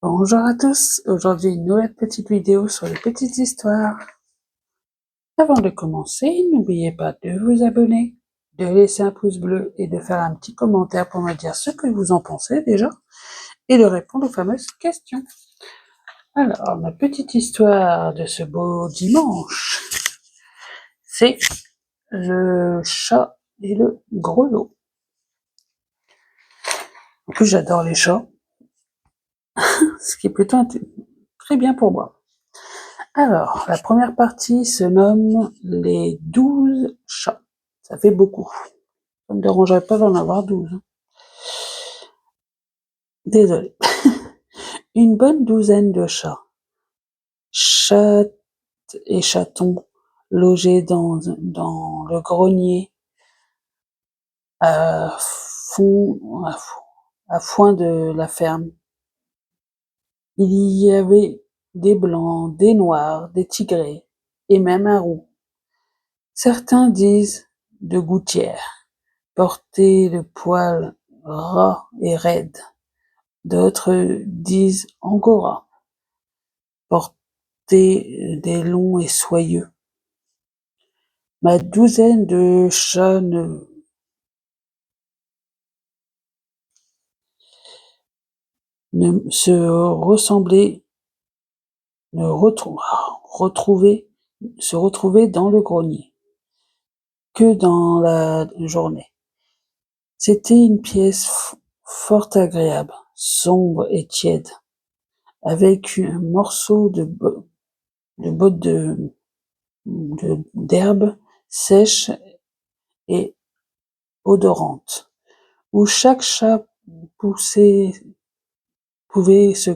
Bonjour à tous, aujourd'hui une nouvelle petite vidéo sur les petites histoires. Avant de commencer, n'oubliez pas de vous abonner, de laisser un pouce bleu et de faire un petit commentaire pour me dire ce que vous en pensez déjà et de répondre aux fameuses questions. Alors, ma petite histoire de ce beau dimanche, c'est le chat et le grelot. En plus, j'adore les chats, ce qui est plutôt très bien pour moi. Alors, la première partie se nomme les 12 chats. Ça fait beaucoup. Ça me dérangerait pas d'en avoir 12. Désolée. Une bonne douzaine de chats, chattes et chatons, logés dans le grenier à foin de la ferme. Il y avait des blancs, des noirs, des tigrés, et même un roux. Certains disent de gouttière, porter le poil ras et raide. D'autres disent angora, porter des longs et soyeux. Ma douzaine de chats ne se ressemblaient, se retrouvaient dans le grenier que dans la journée. C'était une pièce fort agréable, sombre et tiède, avec un morceau de botte d'herbe sèche et odorante, où chaque chat pouvait se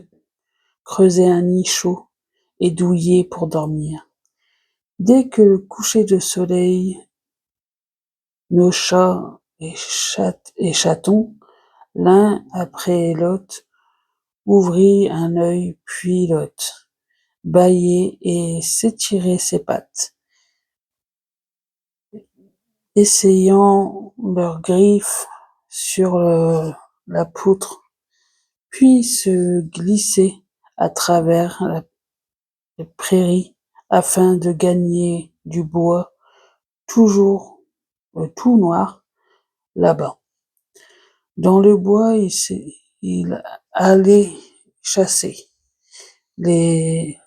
creuser un nid chaud et douillet pour dormir. Dès que le coucher de soleil, nos chats et chatons, l'un après l'autre, ouvrit un œil puis l'autre, bâillait et s'étirait ses pattes, essayant leurs griffes sur la poutre, puis se glissaient à travers la prairie afin de gagner du bois toujours tout noir là-bas. Dans le bois, il allait chasser. Les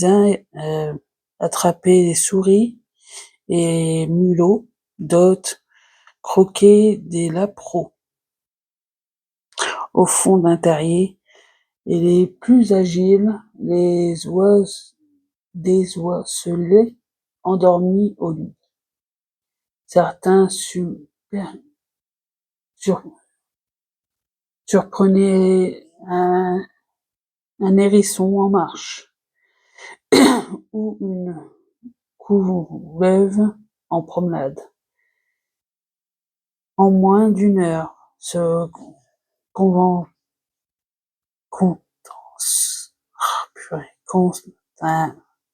uns attrapaient les souris et mulots, d'autres croquaient des lapereaux au fond d'un terrier, et les plus agiles, des oiselets endormis au lit. Certains surprenaient un hérisson en marche, ou une couleuvre en promenade. En moins d'une heure, se conten-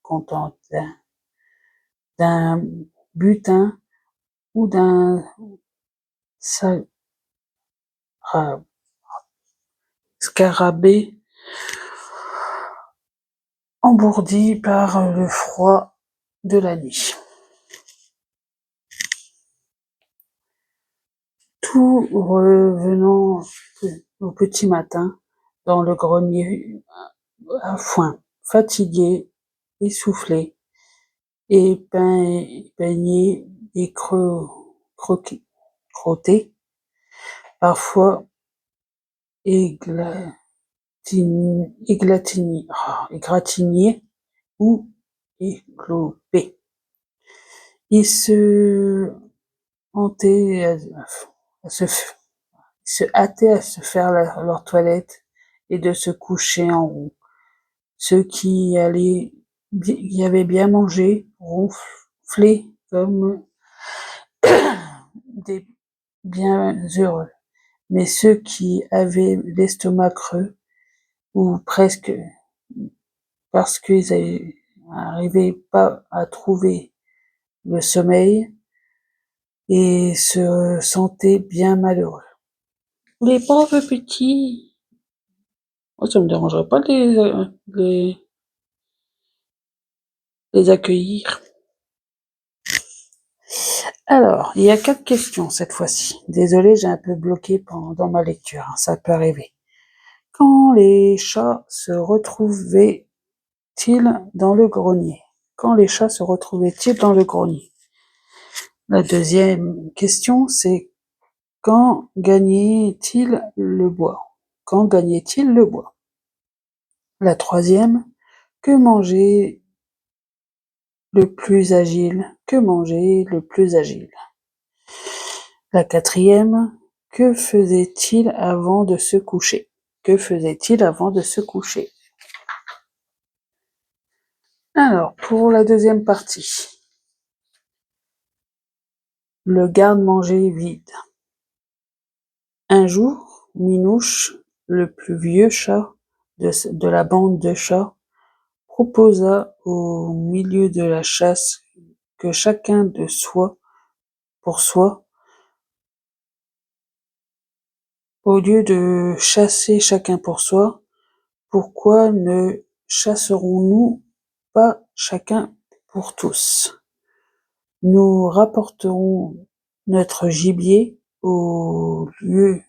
contentaient d'un butin ou d'un scarabée engourdi par le froid de la nuit. Tout revenant au petit matin dans le grenier à foin, fatigué, essoufflé, et peigné et crotté, parfois égratigné ou éclopé. Ils se hâtaient à se faire leur toilette et de se coucher en rond. Ceux qui y avaient bien mangé ronflaient comme des bien heureux. Mais ceux qui avaient l'estomac creux, ou presque, parce qu'ils n'arrivaient pas à trouver le sommeil, et se sentaient bien malheureux. Les pauvres petits Moi, ça me dérangerait pas de les accueillir. Alors, il y a 4 questions cette fois-ci. Désolée, j'ai un peu bloqué pendant ma lecture, hein, ça peut arriver. Quand les chats se retrouvaient-ils dans le grenier? Quand les chats se retrouvaient-ils dans le grenier? La deuxième question, c'est quand gagnait-il le bois? Quand gagnait-il le bois? La troisième, que mangeait le plus agile? Que mangeait le plus agile? La quatrième, que faisait-il avant de se coucher? Que faisait-il avant de se coucher? Alors, pour la deuxième partie, le garde-manger vide. Un jour, Minouche, le plus vieux chat de la bande de chats, proposa au milieu de la chasse que chacun de soi pour soi, au lieu de chasser chacun pour soi, pourquoi ne chasserons-nous pas chacun pour tous? Nous rapporterons notre gibier au lieu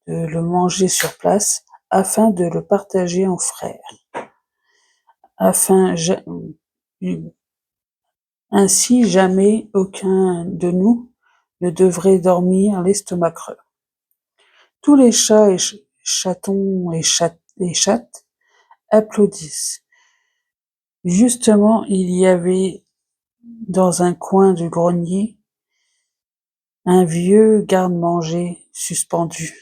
de le manger sur place, afin de le partager en frères. Ainsi jamais aucun de nous ne devrait dormir l'estomac creux. Tous les chats et chatons et chattes applaudissent. Justement, il y avait dans un coin du grenier un vieux garde-manger suspendu.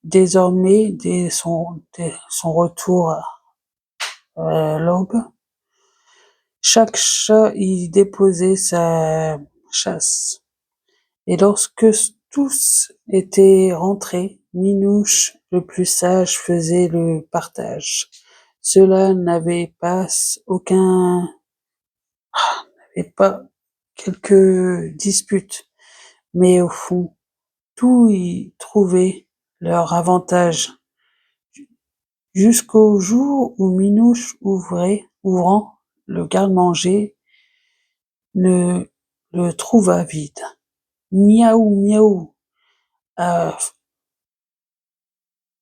Désormais, dès son retour à l'aube, chaque chat y déposait sa chasse. Et lorsque tous étaient rentrés, Minouche, le plus sage, faisait le partage. Cela n'avait pas quelques disputes, mais au fond, tous y trouvaient leur avantage. Jusqu'au jour où Minouche ouvrant le garde-manger, le trouva vide. Miaou, miaou,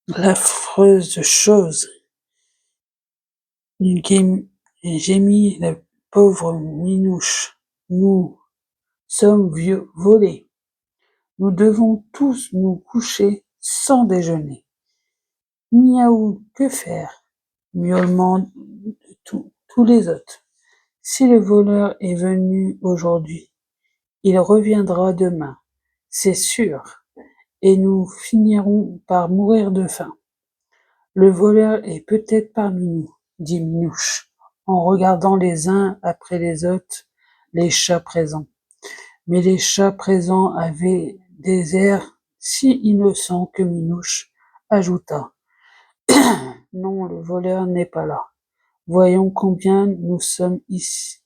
l'affreuse chose, gémit la pauvre Minouche. Nous sommes volés. Nous devons tous nous coucher sans déjeuner. Miaou, que faire? Miaulement de tous les autres. Si le voleur est venu aujourd'hui, il reviendra demain, c'est sûr, et nous finirons par mourir de faim. Le voleur est peut-être parmi nous, dit Minouche, en regardant les uns après les autres les chats présents. Mais les chats présents avaient des airs si innocents que Minouche ajouta: Non, le voleur n'est pas là. Voyons combien nous sommes ici.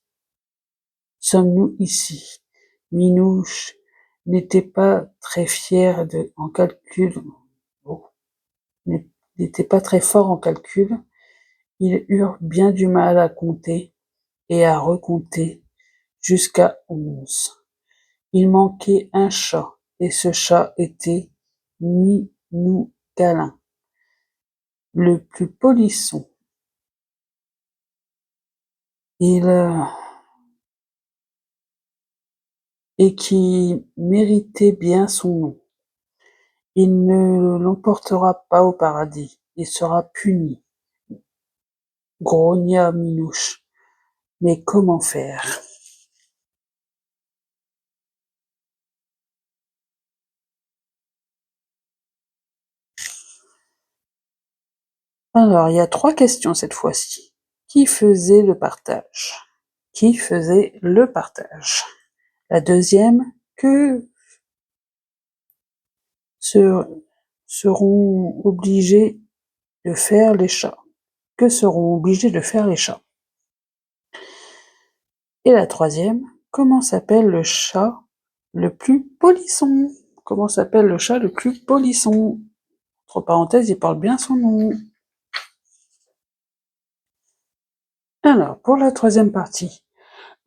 Sommes-nous ici? Minouche n'était pas très n'était pas très fort en calcul. Ils eurent bien du mal à compter et à recompter jusqu'à 11. Il manquait un chat, et ce chat était Minoucalin, le plus polisson. Et qui méritait bien son nom. Il ne l'emportera pas au paradis, il sera puni, grogna Minouche. Mais comment faire? Alors, il y a 3 questions cette fois-ci. Qui faisait le partage? Qui faisait le partage? La deuxième, que seront obligés de faire les chats? Que seront obligés de faire les chats? Et la troisième, comment s'appelle le chat le plus polisson? Comment s'appelle le chat le plus polisson? Entre parenthèses, il parle bien son nom. Alors, pour la troisième partie,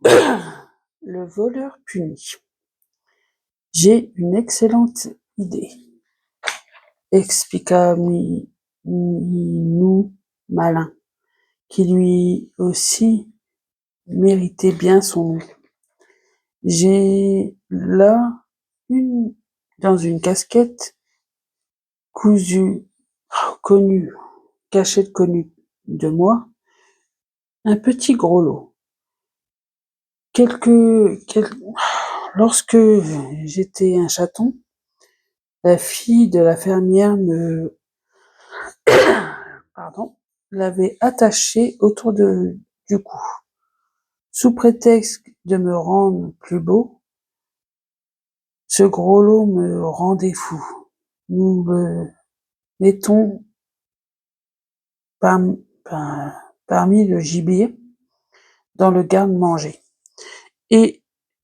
le voleur puni. J'ai une excellente idée, expliqua Minou Malin, qui lui aussi méritait bien son nom. J'ai là dans une casquette cachette connue de moi, un petit gros lot. Lorsque j'étais un chaton, la fille de la fermière l'avait attaché autour du cou. Sous prétexte de me rendre plus beau, ce gros lot me rendait fou. Nous le mettons parmi le gibier dans le garde-manger. Et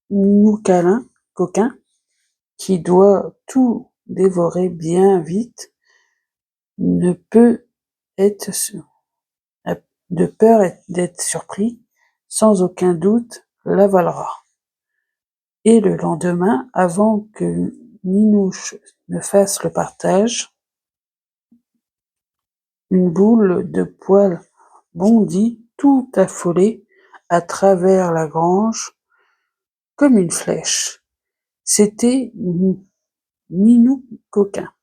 Minou Coquin, qui doit tout dévorer bien vite, de peur d'être surpris, sans aucun doute l'avalera. Et le lendemain, avant que Minouche ne fasse le partage, une boule de poil bondit, tout affolée, à travers la grange, comme une flèche. C'était Minou Coquin,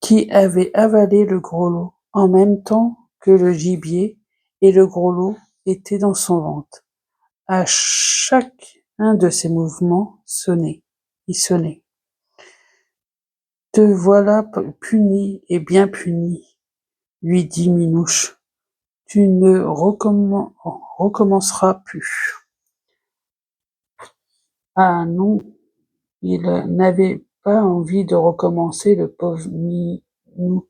qui avait avalé le gros lot en même temps que le gibier, et le gros lot était dans son ventre. À chacun de ses mouvements il sonnait. Te voilà puni et bien puni, lui dit Minouche. Tu ne recommenceras plus. Ah non, il n'avait pas envie de recommencer, le pauvre Minou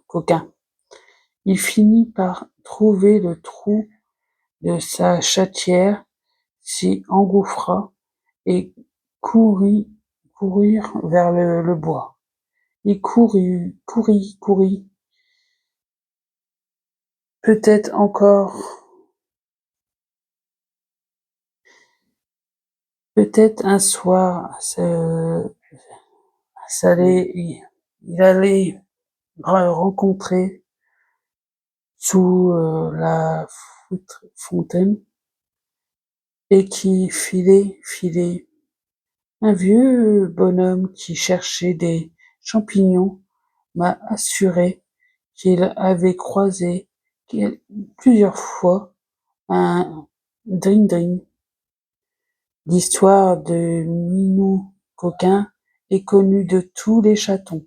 Coquin. Il finit par trouver le trou de sa chatière, s'y engouffra et courut vers le bois. Il courut, peut-être un soir, il allait rencontrer sous la fontaine, et qui filait un vieux bonhomme qui cherchait des champignons m'a assuré qu'il avait croisé plusieurs fois un dring-dring. L'histoire de Minou Coquin est connue de tous les chatons.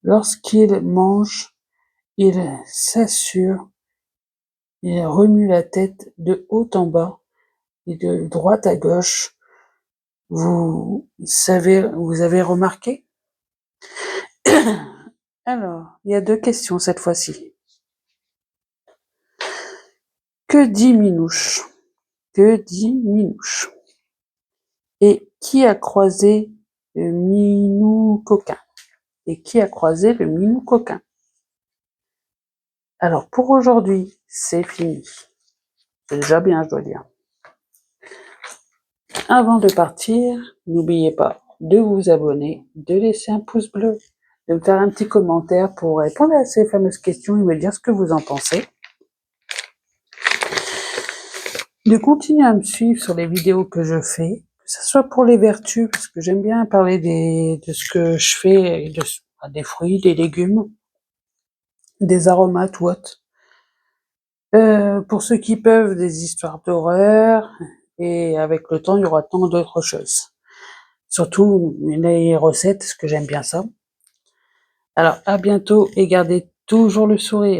Lorsqu'il mange, il s'assure, il remue la tête de haut en bas et de droite à gauche. Vous avez remarqué? Alors, il y a 2 questions cette fois-ci. Que dit Minouche? Que dit Minouche? Et qui a croisé le Minou Coquin? Et qui a croisé le Minou Coquin? Alors, pour aujourd'hui, c'est fini. C'est déjà bien, je dois dire. Avant de partir, n'oubliez pas de vous abonner, de laisser un pouce bleu, de me faire un petit commentaire pour répondre à ces fameuses questions et me dire ce que vous en pensez. De continuer à me suivre sur les vidéos que je fais, que ce soit pour les vertus, parce que j'aime bien parler de ce que je fais, des fruits, des légumes, des aromates ou autres. Pour ceux qui peuvent, des histoires d'horreur, et avec le temps, il y aura tant d'autres choses. Surtout les recettes, parce que j'aime bien ça. Alors, à bientôt et gardez toujours le sourire.